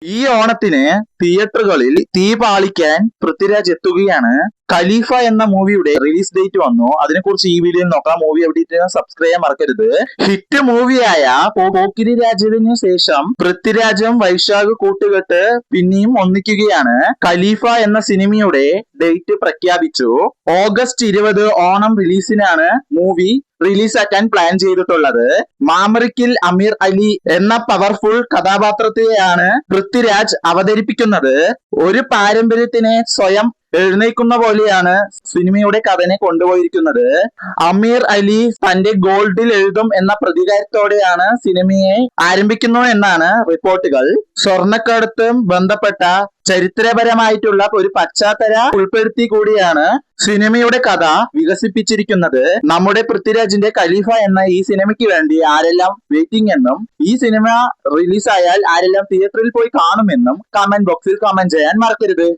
ഈ ഓണത്തിന് തിയേറ്ററുകളിൽ തീ പാളിക്കാൻ പൃഥ്വിരാജ് എത്തുകയാണ്. ഖലീഫ എന്ന മൂവിയുടെ റിലീസ് ഡേറ്റ് വന്നു. അതിനെക്കുറിച്ച് ഈ വീഡിയോയിൽ നോക്കാം. മൂവി എവിടെ സബ്സ്ക്രൈബ് ചെയ്യാൻ മറക്കരുത്. ഹിറ്റ് മൂവിയായ പോക്കിരി രാജന് ശേഷം പൃഥ്വിരാജും വൈശാഖ് കൂട്ടുകെട്ട് പിന്നെയും ഒന്നിക്കുകയാണ്. ഖലീഫ എന്ന സിനിമയുടെ ഡേറ്റ് പ്രഖ്യാപിച്ചു. ഓഗസ്റ്റ് 20 ഓണം റിലീസിനാണ് മൂവി റിലീസാക്കാൻ പ്ലാൻ ചെയ്തിട്ടുള്ളത്. മാമറിക്കിൽ അമീർ അലി എന്ന പവർഫുൾ കഥാപാത്രത്തെയാണ് പൃഥ്വിരാജ് അവതരിപ്പിക്കുന്നത്. ഒരു പാരമ്പര്യത്തിനെ സ്വയം എഴുന്നേൽക്കുന്ന പോലെയാണ് സിനിമയുടെ കഥനെ കൊണ്ടുപോയിരിക്കുന്നത്. അമീർ അലി തന്റെ ഗോൾഡിൽ എഴുതും എന്ന പ്രതികാരത്തോടെയാണ് സിനിമയെ ആരംഭിക്കുന്നു എന്നാണ് റിപ്പോർട്ടുകൾ. സ്വർണ്ണക്കടത്തും ബന്ധപ്പെട്ട ചരിത്രപരമായിട്ടുള്ള ഒരു പശ്ചാത്തലം ഉൾപ്പെടുത്തി കൂടിയാണ് സിനിമയുടെ കഥ വികസിപ്പിച്ചിരിക്കുന്നത്. നമ്മുടെ പൃഥ്വിരാജിന്റെ ഖലീഫ എന്ന ഈ സിനിമയ്ക്ക് വേണ്ടി ആരെല്ലാം വെയിറ്റിംഗ് എന്നും ഈ സിനിമ റിലീസായാൽ ആരെല്ലാം തിയേറ്ററിൽ പോയി കാണുമെന്നും കമന്റ് ബോക്സിൽ കമന്റ് ചെയ്യാൻ മറക്കരുത്.